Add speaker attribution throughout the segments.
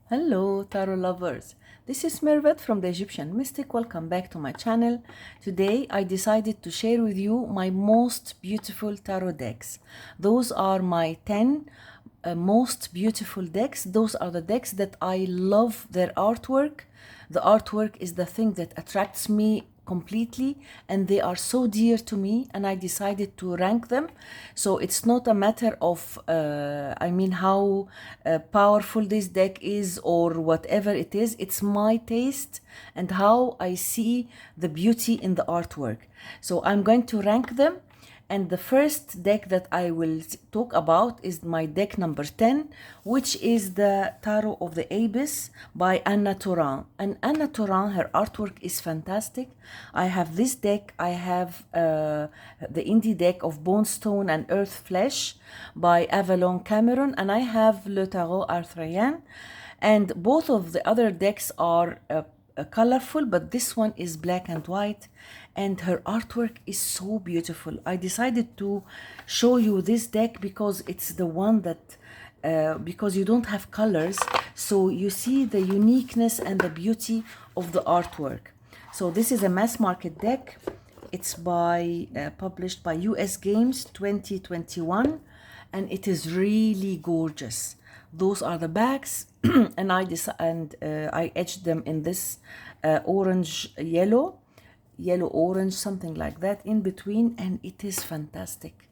Speaker 1: Hello, tarot lovers. This is Mervet from the Egyptian Mystic. Welcome back to my channel. Today, I decided to share with you my most beautiful tarot decks. Those are my 10 most beautiful decks. Those are the decks that I love their artwork. The artwork is the thing that attracts me completely, and they are so dear to me, and I decided to rank them. So it's not a matter of how powerful this deck is or whatever it is. It's my taste and how I see the beauty in the artwork. So I'm going to rank them, and the first deck that I will talk about is my deck number 10, which is the Tarot of the Abyss by Anna Turan. And Anna Turan, her artwork is fantastic. I have this deck. I have the indie deck of Bone Stone and Earth Flesh by Avalon Cameron. And I have Le Tarot Arthurian. And both of the other decks are colorful, but this one is black and white, and her artwork is so beautiful. I decided to show you this deck because it's the one that because you don't have colors, so you see the uniqueness and the beauty of the artwork. So this is a mass market deck. It's by published by US Games 2021, and it is really gorgeous. Those are the backs, and I etched them in this orange yellow orange, something like that in between, and it is fantastic.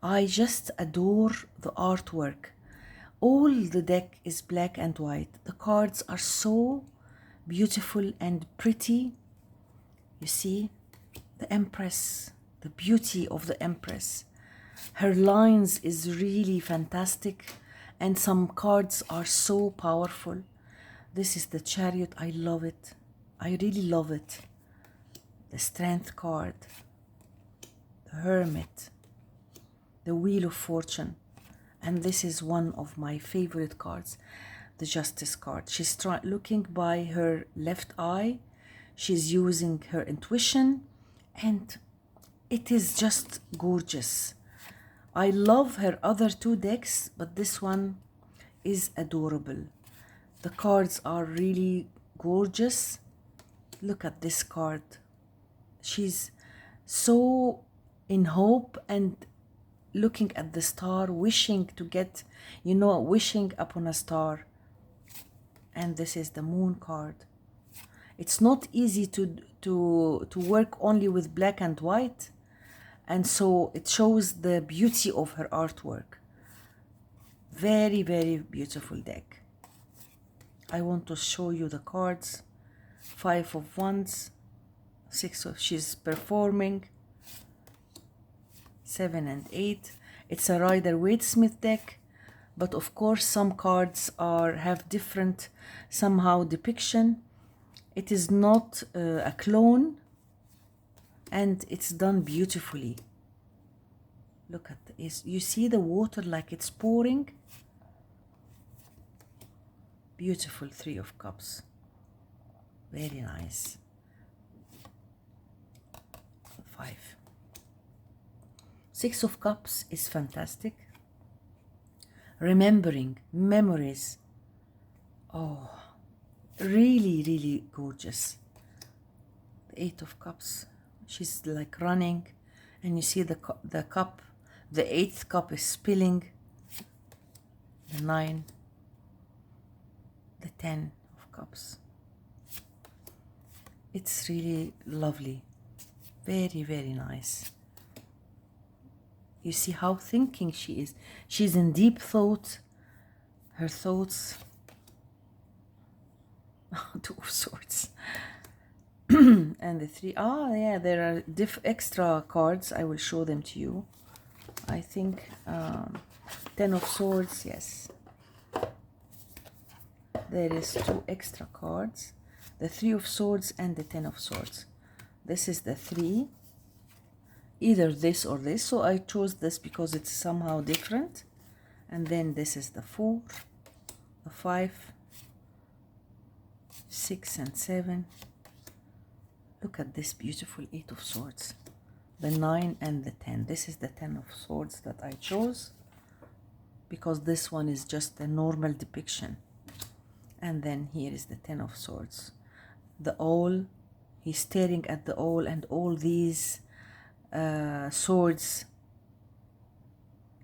Speaker 1: I just adore the artwork. All the deck is black and white. The cards are so beautiful and pretty. You see the Empress, the beauty of the Empress. Her lines is really fantastic, and some cards are so powerful. This is the Chariot. I love it. I really love it. The Strength card, the Hermit, the Wheel of Fortune, and this is one of my favorite cards, the Justice card. She's looking by her left eye. She's using her intuition, and it is just gorgeous. I love her other two decks, but this one is adorable. The cards are really gorgeous. Look at this card. She's so in hope and looking at the star, wishing to get, wishing upon a star. And this is the Moon card. It's not easy to work only with black and white, and so it shows the beauty of her artwork. Very, very beautiful deck. I want to show you the cards. 5 of Wands, 6 of, she's performing, 7 and 8. It's a Rider-Waite-Smith deck, but of course some cards have different somehow depiction. It is not a clone, and it's done beautifully. Look at this. You see the water like it's pouring. Beautiful 3 of Cups. Very nice. 5. 6 of Cups is fantastic. Remembering, memories. Oh, really, really gorgeous. The 8 of Cups. She's like running, and you see the cup. The 8th cup is spilling. The 9. The 10 of Cups. It's really lovely. Very, very nice. You see how thinking she is. She's in deep thought. Her thoughts. 2 of Swords. And the 3. Yeah, there are extra cards. I will show them to you. I think 10 of Swords, yes. There is 2 extra cards. The 3 of Swords and the 10 of Swords. This is the 3. Either this or this, so I chose this because it's somehow different. And then this is the 4, the 5, 6 and 7. Look at this beautiful 8 of Swords, the 9 and the 10. This is the 10 of Swords that I chose because this one is just a normal depiction. And then here is the Ten of Swords. The owl, he's staring at the owl, and all these swords,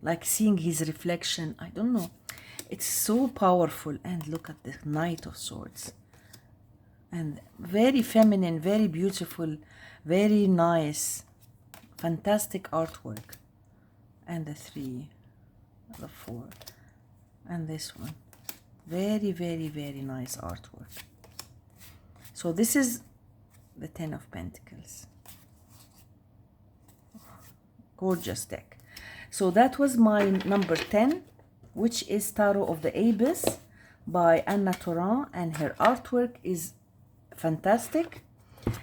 Speaker 1: like seeing his reflection. I don't know. It's so powerful. And look at the Knight of Swords. And very feminine, very beautiful, very nice, fantastic artwork. And the 3, the 4, and this one. Very, very, very nice artwork. So this is the 10 of Pentacles. Gorgeous deck. So that was my number 10, which is Tarot of the Abyss by Anna Torrent, and her artwork is fantastic.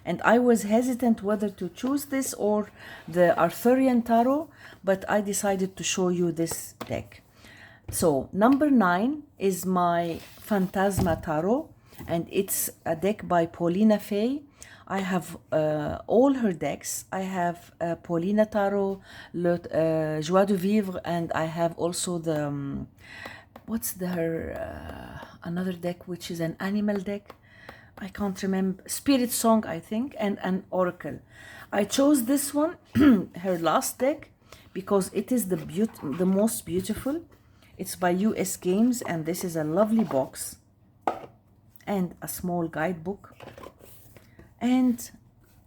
Speaker 1: And I was hesitant whether to choose this or the Arthurian Tarot, but I decided to show you this deck. So number 9 is my Fantasma Tarot, and it's a deck by Paulina Fay. I have all her decks. I have Paulina Tarot, Joie de Vivre, and I have also the another deck which is an animal deck. I can't remember. Spirit Song, I think, and an Oracle. I chose this one, her last deck, because it is the most beautiful. It's by US Games, and this is a lovely box and a small guidebook. And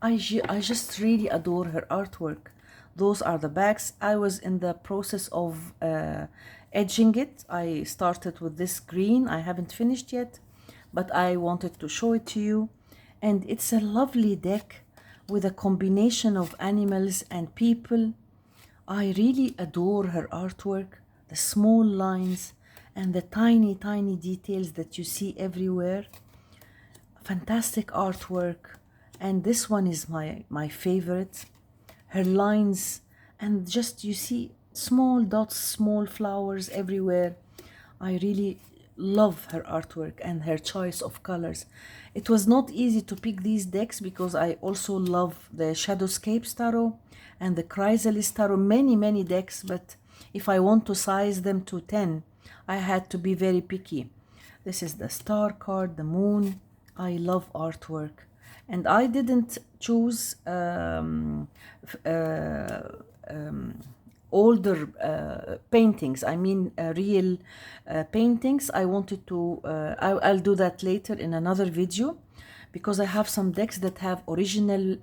Speaker 1: I just really adore her artwork. Those are the backs. I was in the process of edging it. I started with this green. I haven't finished yet, but I wanted to show it to you. And it's a lovely deck with a combination of animals and people. I really adore her artwork, the small lines and the tiny, tiny details that you see everywhere. Fantastic artwork. And this one is my favorite. Her lines, and just you see small dots, small flowers everywhere. I really love her artwork and her choice of colors. It was not easy to pick these decks because I also love the Shadowscapes Tarot and the Chrysalis Tarot, many decks, but if I want to size them to 10, I had to be very picky. This is the Star card, the Moon. I love artwork. And I didn't choose older paintings. I mean real paintings. I wanted to, I'll do that later in another video, because I have some decks that have original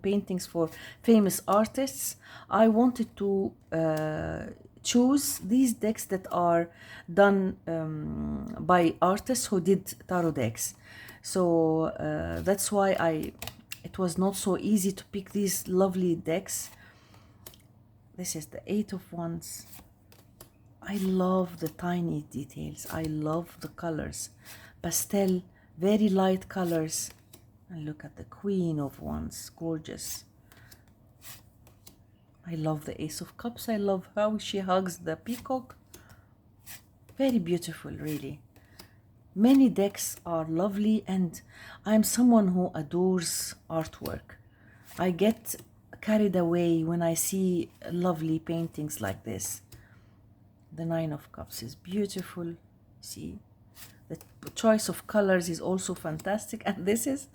Speaker 1: paintings for famous artists. I wanted to choose these decks that are done by artists who did tarot decks. So that's why it was not so easy to pick these lovely decks. This is the 8 of Wands. I love the tiny details. I love the colors. Pastel, very light colors. And look at the Queen of Wands, gorgeous. I love the Ace of Cups. I love how she hugs the peacock. Very beautiful, really. Many decks are lovely, and I'm someone who adores artwork. I get carried away when I see lovely paintings like this. The 9 of Cups is beautiful. See, the choice of colors is also fantastic. And this is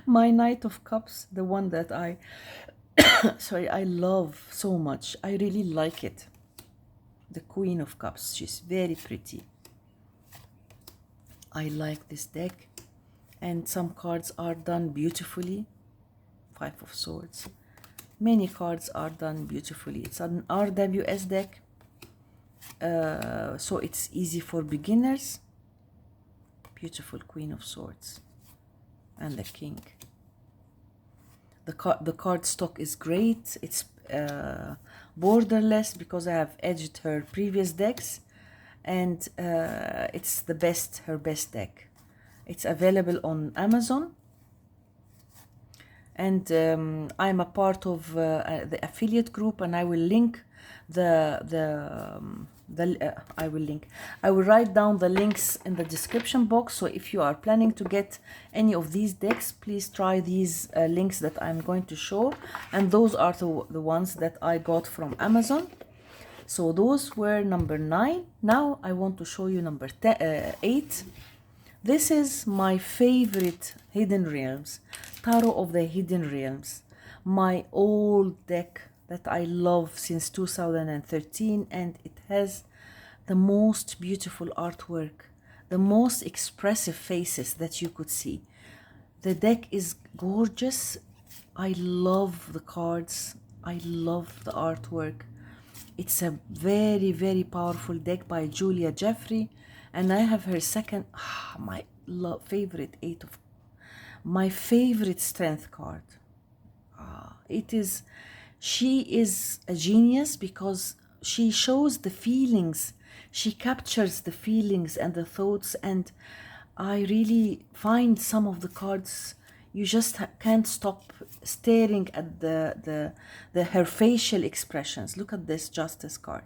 Speaker 1: my Knight of Cups, the one that I I love so much. I really like it. The Queen of Cups, she's very pretty. I like this deck, and some cards are done beautifully. 5 of Swords. Many cards are done beautifully. It's an RWS deck, so it's easy for beginners. Beautiful Queen of Swords and the King. The card stock is great. It's borderless because I have edged her previous decks, and it's her best deck. It's available on Amazon, and I'm a part of the affiliate group, and I will link I will write down the links in the description box. So if you are planning to get any of these decks, please try these links that I'm going to show, and those are the ones that I got from Amazon. So those were number 9. Now I want to show you number 8. This is my favorite Hidden Realms, Tarot of the Hidden Realms, my old deck that I love since 2013, and it has the most beautiful artwork, the most expressive faces that you could see. The deck is gorgeous. I love the cards. I love the artwork. It's a very, very powerful deck by Julia Jeffrey. And I have her second, my favorite my favorite strength card. She is a genius because she shows the feelings. She captures the feelings and the thoughts. And I really find some of the cards, you just can't stop staring at her facial expressions. Look at this Justice card.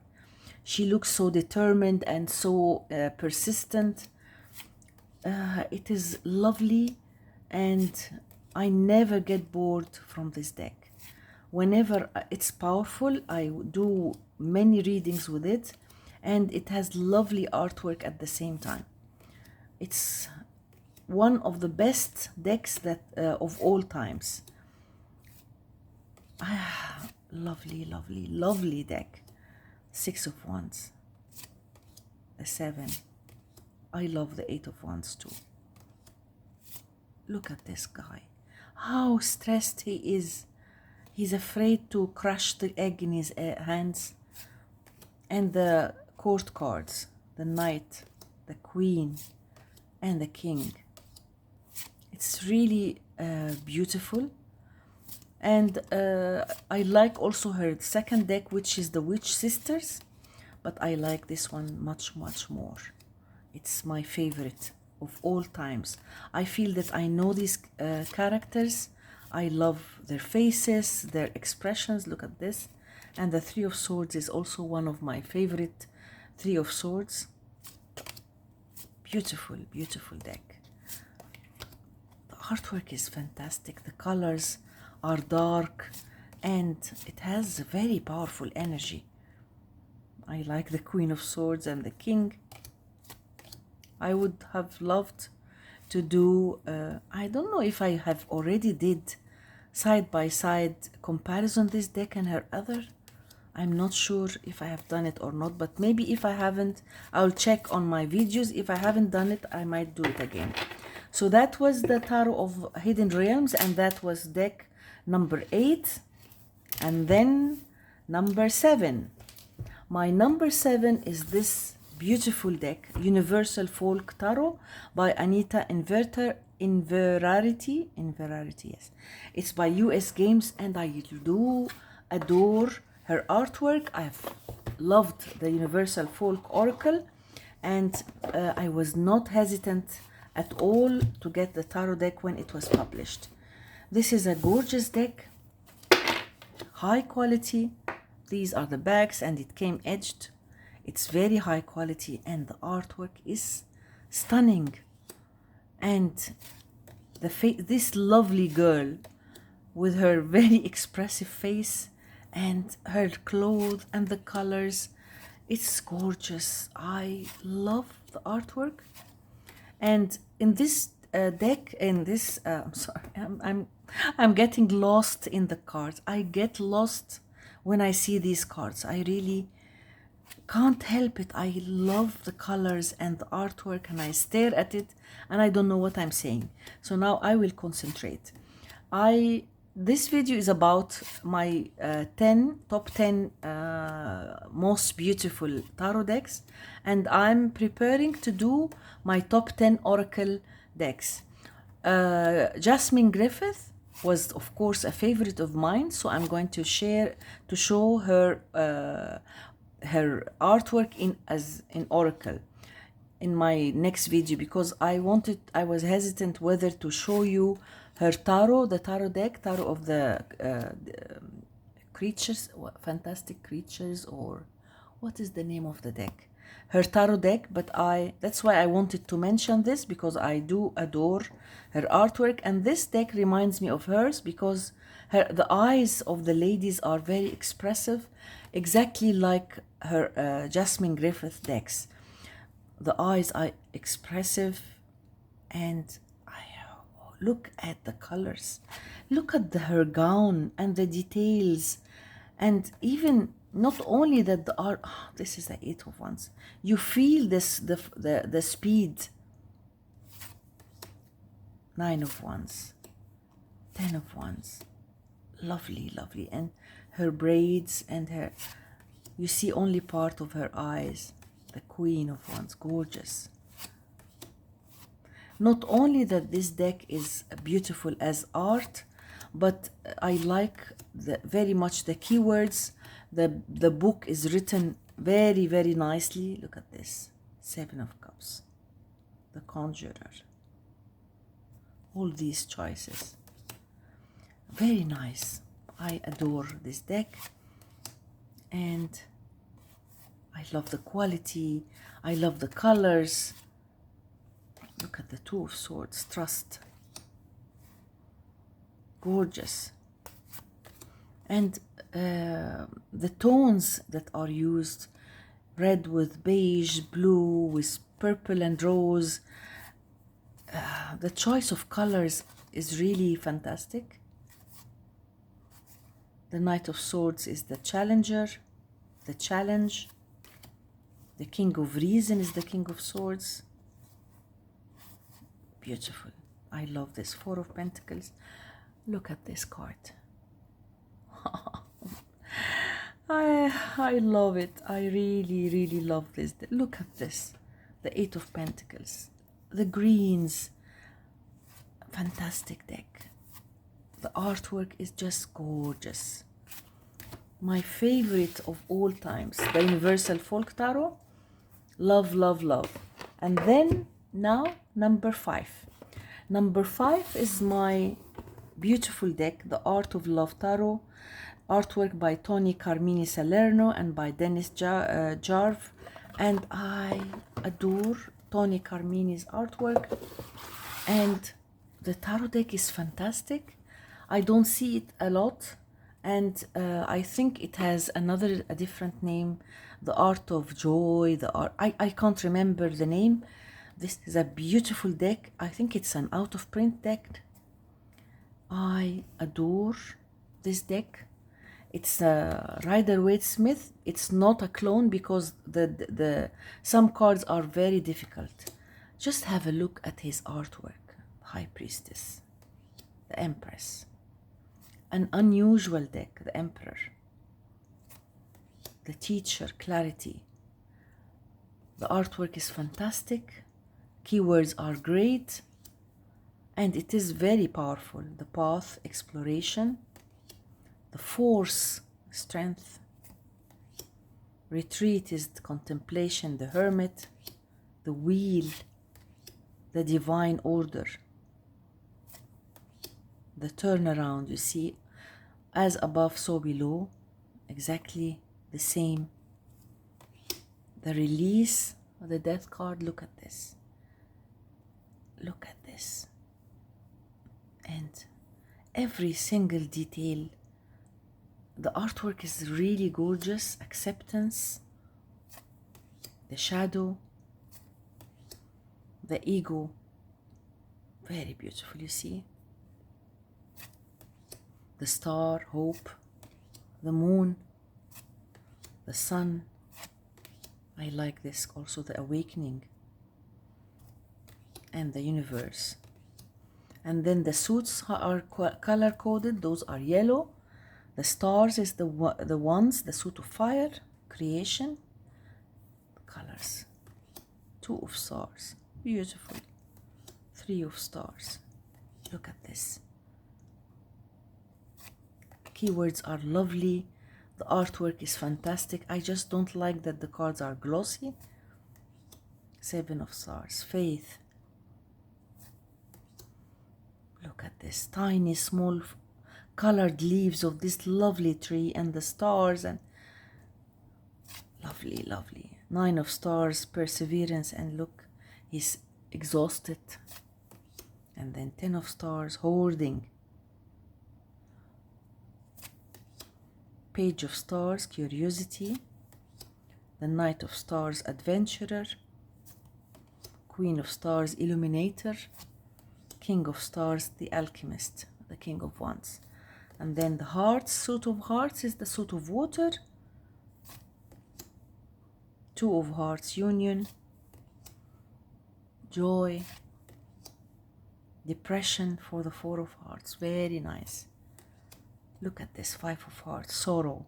Speaker 1: She looks so determined and so persistent. It is lovely, and I never get bored from this deck. Whenever it's powerful, I do many readings with it, and it has lovely artwork at the same time. It's one of the best decks that of all times. Lovely, lovely, lovely deck. 6 of Wands, the 7. I love the 8 of Wands too. Look at this guy. How stressed he is. He's afraid to crush the egg in his hands. And the court cards, the Knight, the Queen, and the King. It's really beautiful. And I like also her second deck, which is the Witch Sisters. But I like this one much, much more. It's my favorite of all times. I feel that I know these characters. I love their faces, their expressions. Look at this. And the Three of Swords is also one of my favorite Three of Swords. Beautiful, beautiful deck. The artwork is fantastic. The colors are dark and it has very powerful energy. I like the Queen of Swords and the King. I would have loved to do, I don't know if I have already did side-by-side comparison this deck and her other. I'm not sure if I have done it or not, but maybe if I haven't, I'll check on my videos. If I haven't done it, I might do it again. So that was the Tarot of Hidden Realms, and that was deck number 8. And then number 7. My number 7 is this beautiful deck, Universal Folk Tarot by Anita Inverarity, yes. It's by US Games, and I do adore her artwork. I've loved the Universal Folk Oracle, and I was not hesitant at all to get the tarot deck when it was published. This is a gorgeous deck, high quality. These are the backs, and it came edged. It's very high quality, and the artwork is stunning. And this lovely girl with her very expressive face and her clothes and the colors, it's gorgeous. I love the artwork. And in this deck, I'm sorry, I'm getting lost in the cards. I get lost when I see these cards. I really can't help it. I love the colors and the artwork, and I stare at it and I don't know what I'm saying. So now I will concentrate. This video is about my top 10 most beautiful tarot decks, and I'm preparing to do my top 10 oracle decks. Jasmine Griffith was of course a favorite of mine, so I'm going to show her her artwork in oracle in my next video, because I was hesitant whether to show you her tarot, the tarot deck, tarot of the creatures, fantastic creatures, or what is the name of the deck, her tarot deck. But that's why I wanted to mention this, because I do adore her artwork, and this deck reminds me of hers, because the eyes of the ladies are very expressive, exactly like her Jasmine Griffith decks. The eyes are expressive, and look at the colors. Look at her gown and the details, and even not only that the art. Oh, this is the Eight of Wands. You feel this the speed. Nine of Wands, 10 of Wands. Lovely, lovely. And her braids and her, you see only part of her eyes. The Queen of Wands, gorgeous. Not only that this deck is beautiful as art, but I like very much the keywords. The book is written very, very nicely. Look at this. Seven of Cups, the Conjurer. All these choices. Very nice. I adore this deck. And I love the quality. I love the colors. Look at the Two of Swords. Trust. Gorgeous. And the tones that are used. Red with beige, blue with purple and rose. The choice of colors is really fantastic. The Knight of Swords is the challenger, the challenge. The King of Reason is the King of Swords. Beautiful. I love this. Four of Pentacles. Look at this card. I love it. I really, really love this. Look at this. The Eight of Pentacles. The greens. Fantastic deck. The artwork is just gorgeous. My favorite of all times, the Universal Folk Tarot. Love, love, love. And then now number 5. Number 5 is my beautiful deck, the Art of Love Tarot. Artwork by Tony Carmini Salerno and by Dennis Jarve. And I adore Tony Carmini's artwork. And the tarot deck is fantastic. I don't see it a lot. And I think it has a different name. The Art of Joy. I can't remember the name. This is a beautiful deck. I think it's an out-of-print deck. I adore this deck. It's a Rider-Waite-Smith. It's not a clone because some cards are very difficult. Just have a look at his artwork. High Priestess, the Empress. An unusual deck, the Emperor. The Teacher, Clarity. The artwork is fantastic. Keywords are great. And it is very powerful. The Path, Exploration. The Force, Strength. Retreat is the Contemplation, the Hermit. The Wheel, the Divine Order. The Turnaround, you see, as above, so below. Exactly the same. The Release, the Death card. Look at this. Look at this. And every single detail. The artwork is really gorgeous. Acceptance. The Shadow. The Ego. Very beautiful, you see. The Star, Hope. The Moon. The Sun. I like this also, the Awakening. And the Universe. And then the suits are color coded. Those are yellow. The stars is the ones, the suit of fire, creation. The colors. Two of Stars, beautiful. Three of Stars. Look at this. Keywords are lovely. The artwork is fantastic. I just don't like that the cards are glossy. Seven of Stars, Faith. Look at this tiny, small, colored leaves of this lovely tree and the stars, and lovely, lovely. Nine of Stars, Perseverance, and look, he's exhausted. And then 10 of Stars, Hoarding. Page of Stars, Curiosity. the Knight of Stars, Adventurer, Queen of Stars, Illuminator, King of Stars, the Alchemist, the King of Wands. And then the Hearts, Suit of Hearts is the Suit of Water, Two of Hearts, Union, Joy, Depression for the Four of Hearts. Very nice. Look at this, Five of Hearts, Sorrow,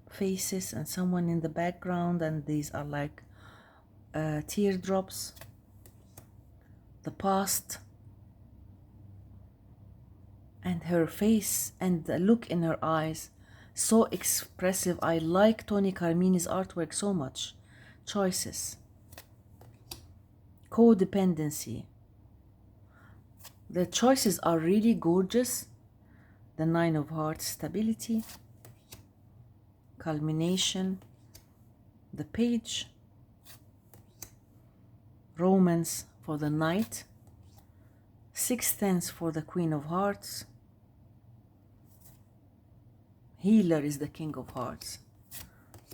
Speaker 1: faces and someone in the background, and these are like teardrops. The past, and her face and the look in her eyes, so expressive. I like Tony Carmini's artwork so much. Choices, codependency. The choices are really gorgeous. The Nine of Hearts, stability, culmination, the Page, romance for the Knight, Sixteenth for the Queen of Hearts, Healer is the King of Hearts,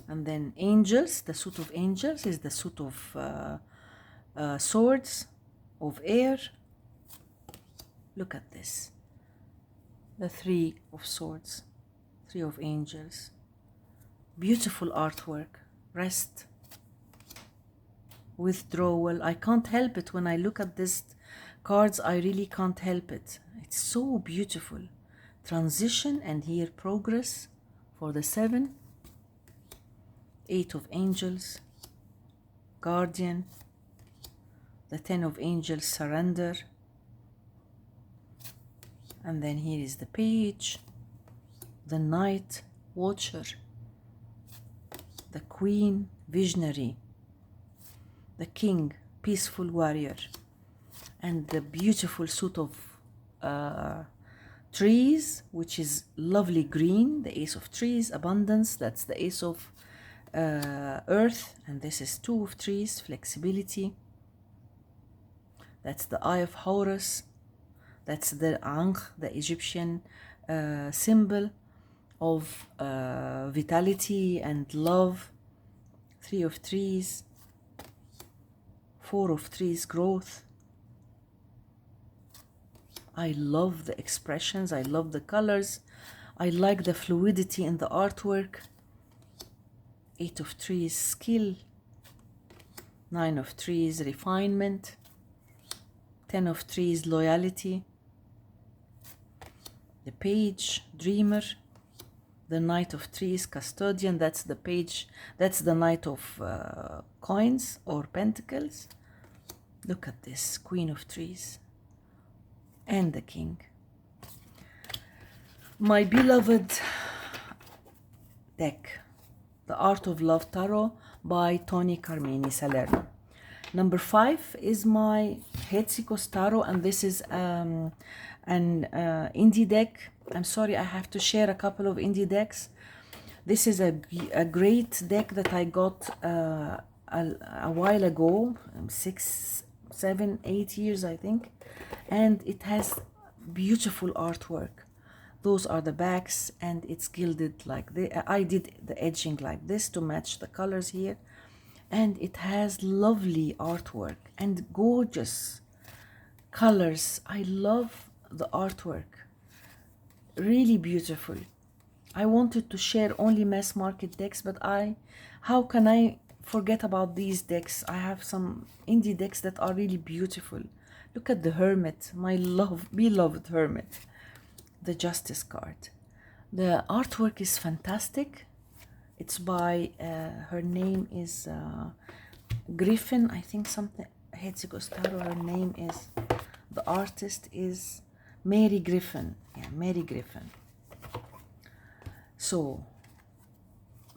Speaker 1: and then Angels, the Suit of Angels is the Suit of Swords, of Air. Look at this, the Three of Swords, Three of Angels. Beautiful artwork. Rest, withdrawal. I can't help it when I look at these cards. I really can't help it. It's so beautiful. Transition, and here progress for the Seven, Eight of Angels, Guardian, the Ten of Angels, surrender, and then here is the Page, the Knight, Watcher, the Queen, visionary, the King, peaceful warrior, and the beautiful Suit of trees, which is lovely green, the Ace of Trees, abundance, that's the Ace of earth, and this is Two of Trees, flexibility, that's the Eye of Horus, that's the Ankh, the Egyptian symbol of vitality and love, Three of Trees, Four of Trees, growth. I love the expressions, I love the colors, I like the fluidity in the artwork. Eight of Trees, skill, Nine of Trees, refinement, Ten of Trees, loyalty, the Page, dreamer, the Knight of Trees, custodian, that's the Page, that's the Knight of coins or pentacles. Look at this, Queen of Trees, and the King. My beloved deck, The Art of Love Tarot by Tony Carmini, Salerno. Number 5 is my Hikos Tarot, and this is an indie deck. I'm sorry, I have to share a couple of indie decks. This is a great deck that I got a while ago, 6, 7, 8 years, I think, and it has beautiful artwork. Those are the backs, and it's gilded like this. I did the edging like this to match the colors here, and it has lovely artwork and gorgeous colors. I love the artwork, really beautiful. I wanted to share only mass market decks, but how can I forget about these decks? I have some indie decks that are really beautiful. Look at the Hermit, my beloved Hermit, the Justice card. The artwork is fantastic. It's by, her name is Griffin, I think, something, Hikos Tarot, her name is, the artist is Mary Griffin. Yeah, Mary Griffin. So,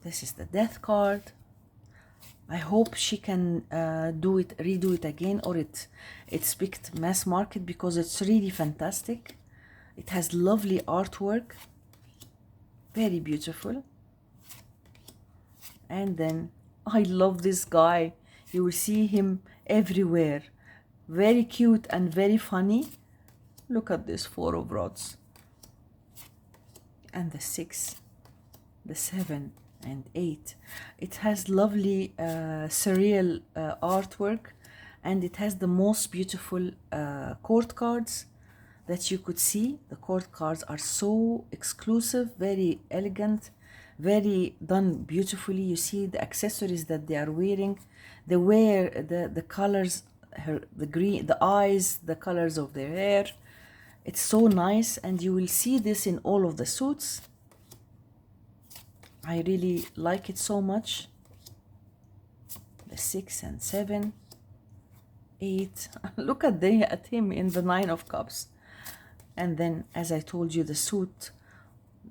Speaker 1: this is the Death card. I hope she can redo it again, or it's picked mass market, because it's really fantastic. It has lovely artwork, very beautiful. And then I love this guy. You will see him everywhere. Very cute and very funny. Look at this, Four of Rods. And the 6, the 7, and 8. It has lovely surreal artwork, and it has the most beautiful court cards that you could see. The court cards are so exclusive, very elegant, very done beautifully. You see the accessories that they are wearing. They wear the colors, the green, the eyes, the colors of their hair. It's so nice, and you will see this in all of the suits. I really like it so much. The 6 and 7, 8. Look at him in the 9 of Cups. And then, as I told you, the suit,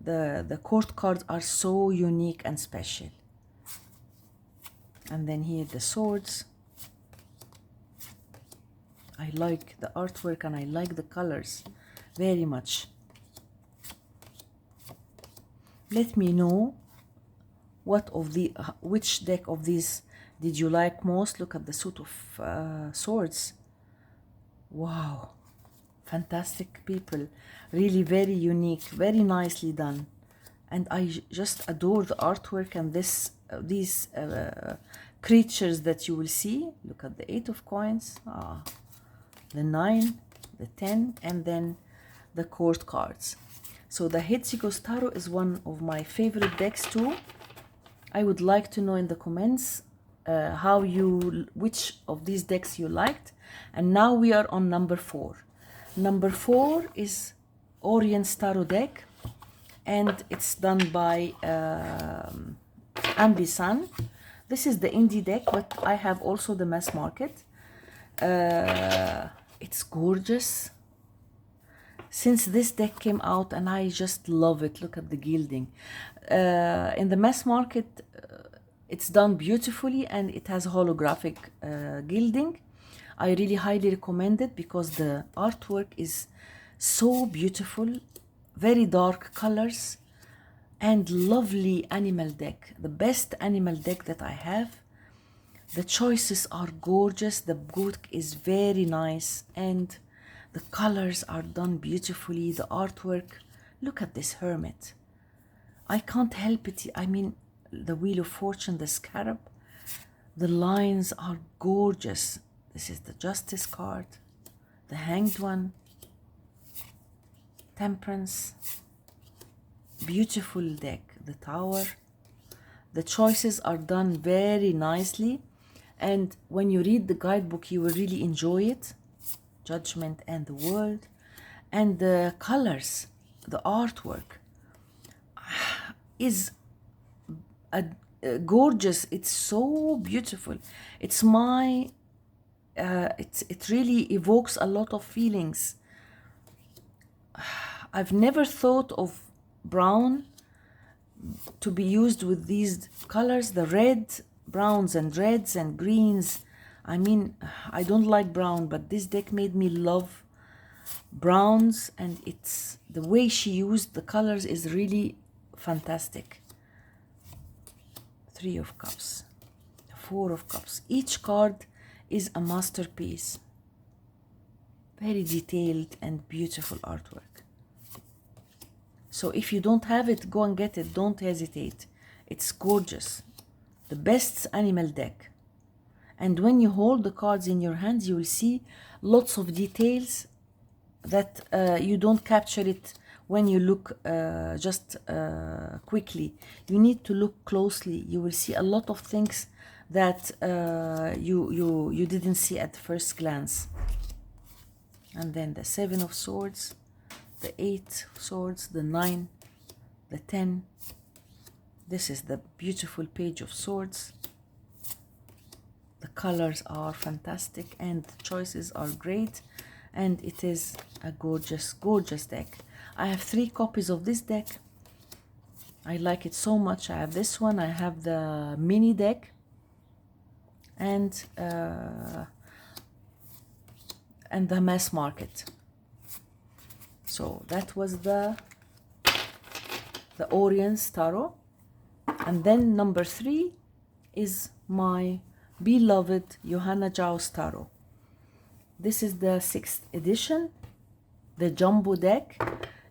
Speaker 1: the court cards are so unique and special. And then here the swords. I like the artwork and I like the colors very much. Let me know which deck of these did you like most. Look at the suit of swords. Wow, fantastic people, really very unique, very nicely done, and I just adore the artwork and these creatures that you will see. Look at the 8 of coins, the 9, the 10, and then the court cards. So the Hikos Tarot is one of my favorite decks too. I would like to know in the comments which of these decks you liked. And now we are on number 4. Number 4 is Orient Tarot deck, and it's done by Ambisan. This is the indie deck, but I have also the mass market. It's gorgeous. Since this deck came out, and I just love it. Look at the gilding. In the mass market, it's done beautifully, and it has holographic gilding. I really highly recommend it because the artwork is so beautiful, very dark colors, and lovely animal deck. The best animal deck that I have. The choices are gorgeous. The book is very nice, and the colors are done beautifully. The artwork, look at this hermit. I can't help it. I mean, the Wheel of Fortune, the scarab, the lines are gorgeous. This is the Justice card, the Hanged One, Temperance, beautiful deck, the Tower. The choices are done very nicely, and when you read the guidebook, you will really enjoy it. Judgment and the World, and the colors, the artwork is gorgeous. It's so beautiful. It's my it really evokes a lot of feelings. I've never thought of brown to be used with these colors, the red, browns and reds and greens. I mean, I don't like brown, but this deck made me love browns, and it's the way she used the colors is really fantastic. 3 of Cups, 4 of Cups. Each card is a masterpiece. Very detailed and beautiful artwork. So if you don't have it, go and get it. Don't hesitate. It's gorgeous. The best animal deck. And when you hold the cards in your hands, you will see lots of details that you don't capture it when you look just quickly. You need to look closely. You will see a lot of things that you didn't see at first glance. And then the 7 of Swords, the 8 of Swords, the 9, the 10. This is the beautiful Page of Swords. The colors are fantastic and the choices are great, and it is a gorgeous, gorgeous deck. I have 3 copies of this deck. I like it so much. I have this one, I have the mini deck, and the mass market. So that was the Orient Tarot. And then number 3 is my beloved Johanna Jou Tarot. This is the 6th edition, the jumbo deck,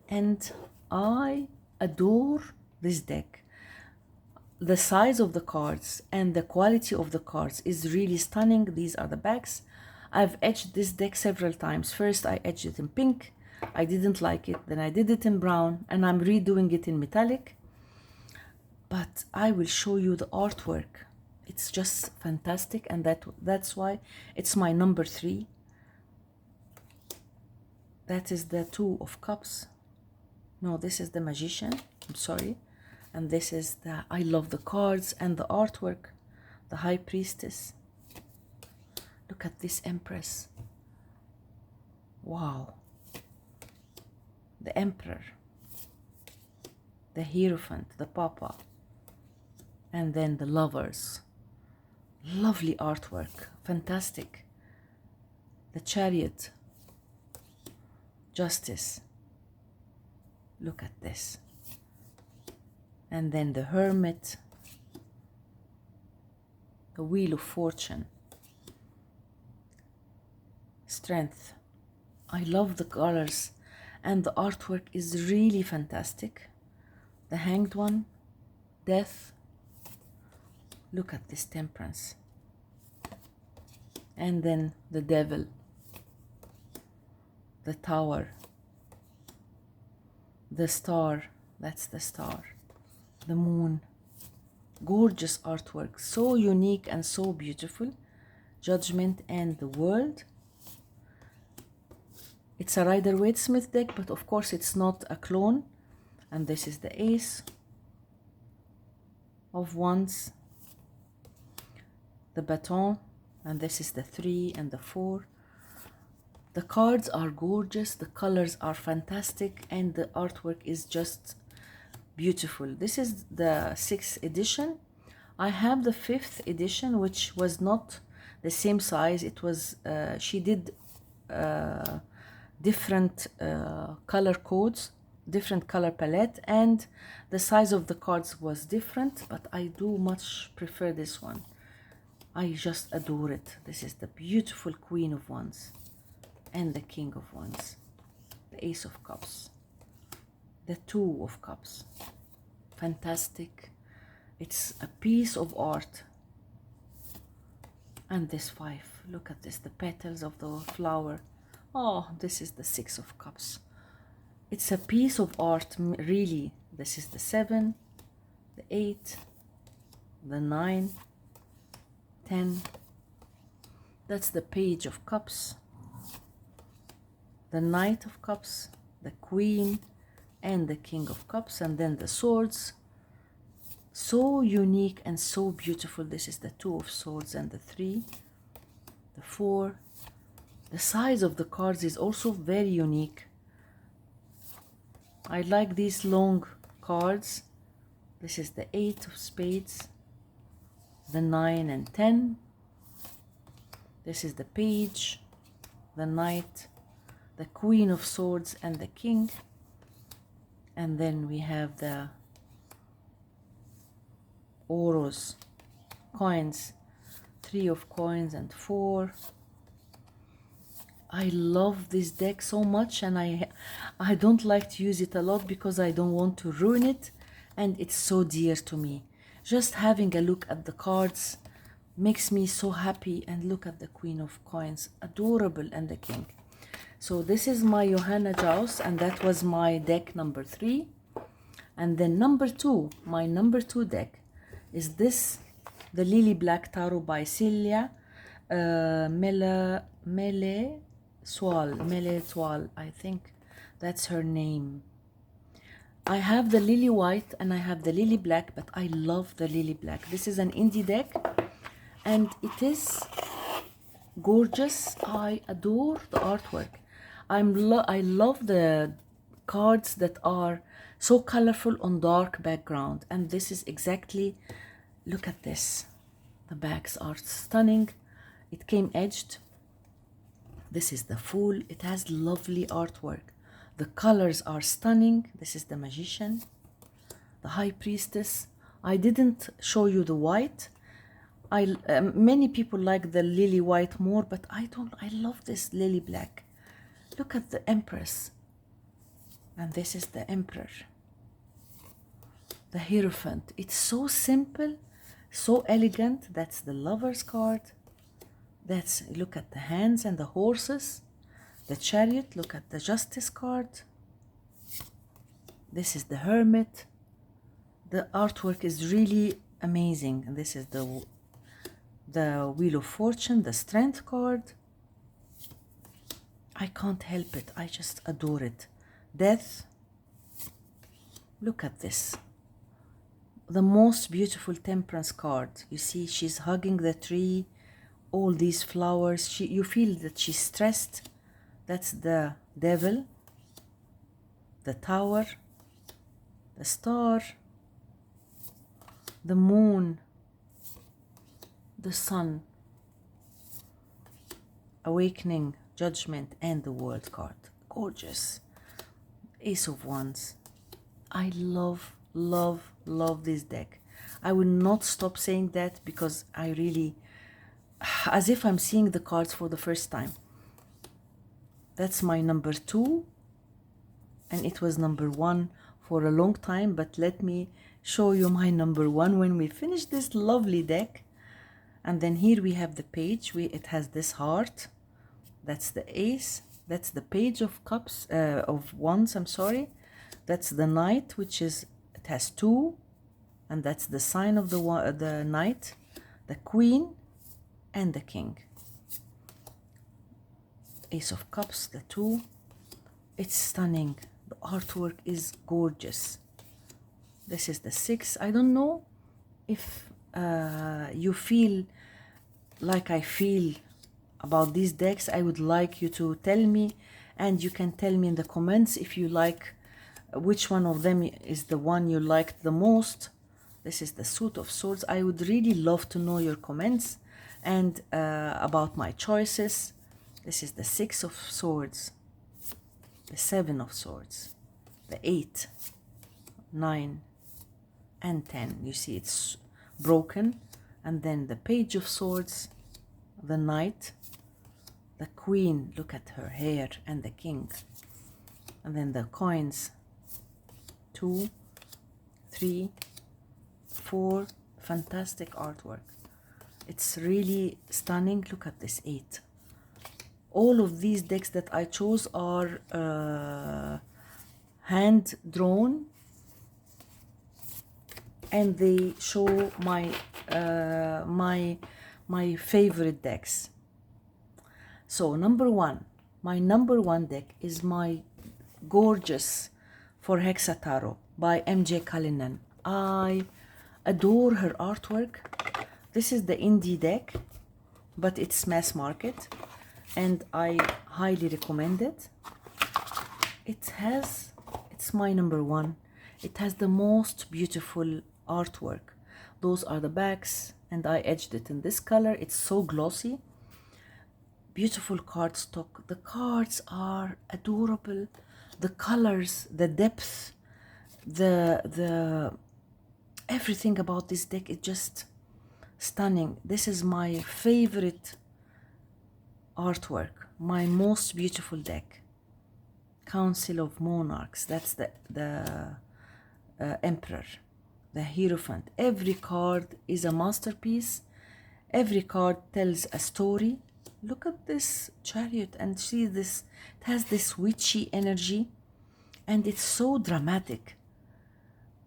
Speaker 1: and I adore this deck. the size of the cards and the quality of the cards is really stunning. These are the backs. I've edged this deck several times. First I edged it in pink, I didn't like it, then I did it in brown, and I'm redoing it in metallic. But I will show you the artwork. It's just fantastic, and that's why it's my number 3. That is the Two of Cups. No, this is the Magician, I'm sorry. And this is the, I love the cards and the artwork. The High Priestess. Look at this Empress. Wow. The Emperor. The Hierophant, the Papa. And then the Lovers. Lovely artwork, fantastic. The Chariot. Justice. Look at this. And then the Hermit. The Wheel of Fortune. Strength. I love the colors, and the artwork is really fantastic. The Hanged One. Death. Look at this Temperance. And then the Devil. The Tower. The Star. That's the Star. The Moon. Gorgeous artwork. So unique and so beautiful. Judgment and the World. It's a Rider-Waite-Smith deck, but of course it's not a clone. And this is the Ace of Wands. The Baton, and this is the 3 and the 4. The cards are gorgeous, the colors are fantastic, and the artwork is just beautiful. This is the 6th edition. I have the 5th edition, which was not the same size. It was, she did different color codes, different color palette, and the size of the cards was different, but I do much prefer this one. I just adore it. This is the beautiful Queen of Wands and the King of Wands. The Ace of Cups. The Two of Cups. Fantastic. It's a piece of art. And this 5. Look at this. The petals of the flower. Oh, this is the 6 of Cups. It's a piece of art, really. This is the 7, the 8, the 9, 10. That's the Page of Cups, the Knight of Cups, the Queen, and the King of Cups, and then the Swords. So unique and so beautiful. This is the 2 of Swords and the 3, the 4. The size of the cards is also very unique. I like these long cards. This is the 8 of Spades, the 9 and 10. This is the Page, the Knight, the Queen of Swords, and the King. And then we have the Oros, coins, 3 of coins and 4. I love this deck so much, and I don't like to use it a lot because I don't want to ruin it, and it's so dear to me. Just having a look at the cards makes me so happy. And look at the Queen of Coins, adorable, and the King. So this is my Johanna Jou, and that was my deck number 3. And then number 2, my number 2 deck is this, the Lily Black Tarot by Celia Mele-Swal, I think that's her name. I have the Lily White and I have the Lily Black, but I love the Lily Black. This is an indie deck, and it is gorgeous. I adore the artwork. I love the cards that are so colorful on dark background, and this is exactly, look at this. The backs are stunning. It came edged. This is the Fool. It has lovely artwork. The colors are stunning. This is the Magician, the High Priestess. I didn't show you the white. Many people like the Lily White more, but I don't. I love this Lily Black. Look at the Empress. And this is the Emperor. The Hierophant. It's so simple, so elegant. That's the Lover's card. That's, look at the hands and the horses. The Chariot, look at the Justice card. This is the Hermit. The artwork is really amazing. And this is the Wheel of Fortune, the Strength card. I can't help it. I just adore it. Death. Look at this. The most beautiful Temperance card. You see, she's hugging the tree, all these flowers. You feel that she's stressed. That's the Devil, the Tower, the Star, the Moon, the Sun, Awakening, Judgment, and the World card. Gorgeous. Ace of Wands. I love, love, love this deck. I will not stop saying that because I really, as if I'm seeing the cards for the first time. That's my number 2, and it was number 1 for a long time, but let me show you my number 1 when we finish this lovely deck. And then here we have the page. It has this heart. That's the Ace. That's the Page of Cups, of Wands, I'm sorry. That's the Knight, which is, it has 2, and that's the sign of the Knight, the Queen, and the King. Ace of Cups, the 2. It's stunning. The artwork is gorgeous. This is the 6. I don't know if you feel like I feel about these decks. I would like you to tell me, and you can tell me in the comments if you like, which one of them is the one you liked the most. This is the Suit of Swords. I would really love to know your comments and about my choices. This is the 6 of Swords, the 7 of Swords, the 8, 9, and 10. You see it's broken. And then the Page of Swords, the Knight, the Queen, look at her hair, and the King. And then the coins, 2, 3, 4. Fantastic artwork. It's really stunning. Look at this 8. All of these decks that I chose are hand drawn, and they show my my favorite decks. So number 1, my number 1 deck is my gorgeous for Hexa Tarot by MJ Cullinan. I adore her artwork. This is the indie deck, but it's mass market, and I highly recommend it. It's my number 1. It has the most beautiful artwork. Those are the backs, and I edged it in this color. It's so glossy. Beautiful cardstock. The cards are adorable. The colors, the depth, the everything about this deck is just stunning. This is my favorite artwork, my most beautiful deck. Council of Monarchs. That's the Emperor, the Hierophant. Every card is a masterpiece. Every card tells a story. Look at this Chariot, and see this. It has this witchy energy, and it's so dramatic.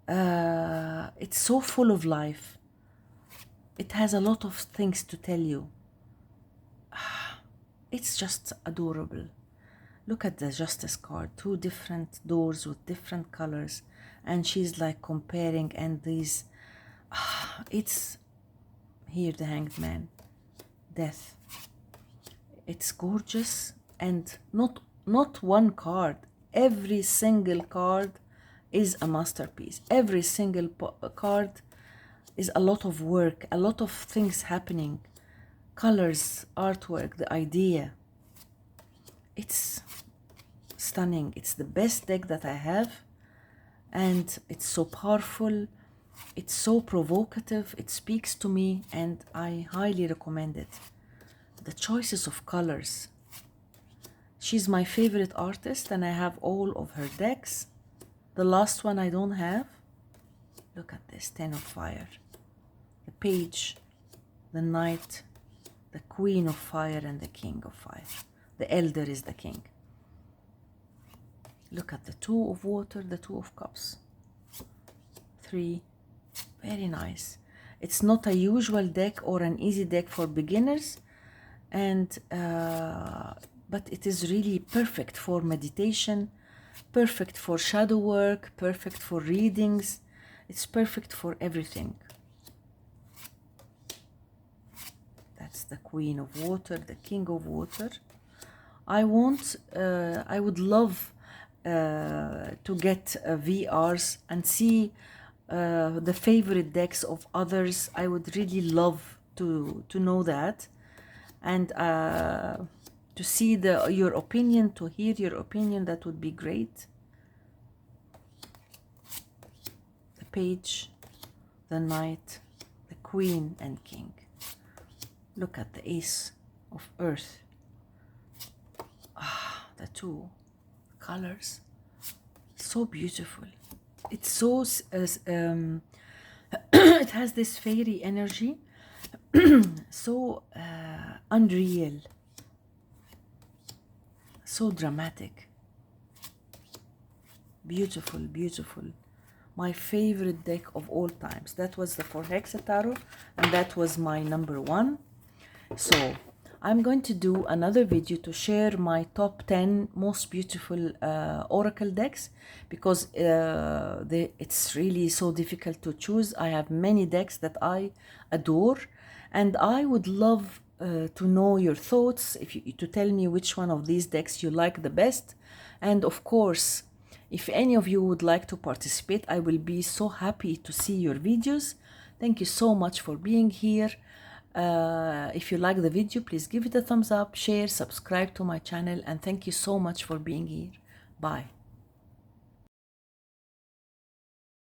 Speaker 1: It's so full of life. It has a lot of things to tell you. It's just adorable. Look at the Justice card. 2 different doors with different colors, and she's like comparing, and these it's here the Hanged Man, Death. It's gorgeous, and not one card. Every single card is a masterpiece. Every single card is a lot of work, a lot of things happening. Colors, artwork, the idea. It's stunning. It's the best deck that I have, and it's so powerful. It's so provocative. It speaks to me, and I highly recommend it. The choices of colors. She's my favorite artist, and I have all of her decks. The last one I don't have. Look at this, 10 of fire. The page, the knight, the queen of fire, and the king of fire. The elder is the king. Look at the 2 of water, the 2 of cups. 3, very nice. It's not a usual deck or an easy deck for beginners, and but it is really perfect for meditation, perfect for shadow work, perfect for readings. It's perfect for everything. That's the queen of water, the king of water. I would love to get VRs and see the favorite decks of others. I would really love to know that, and to see your opinion, to hear your opinion. That would be great. The page, the knight, the queen, and king. Look at the ace of earth. The 2 colors, so beautiful. It's so it has this fairy energy, so unreal, so dramatic. Beautiful, beautiful. My favorite deck of all times. That was the for Hexa Tarot, and that was my number 1. So I'm going to do another video to share my top 10 most beautiful oracle decks, because it's really so difficult to choose. I have many decks that I adore, and I would love to know your thoughts, to tell me which one of these decks you like the best. And of course, if any of you would like to participate, I will be so happy to see your videos. Thank you so much for being here. If you like the video, please give it a thumbs up, share, subscribe to my channel, and thank you so much for being here. Bye.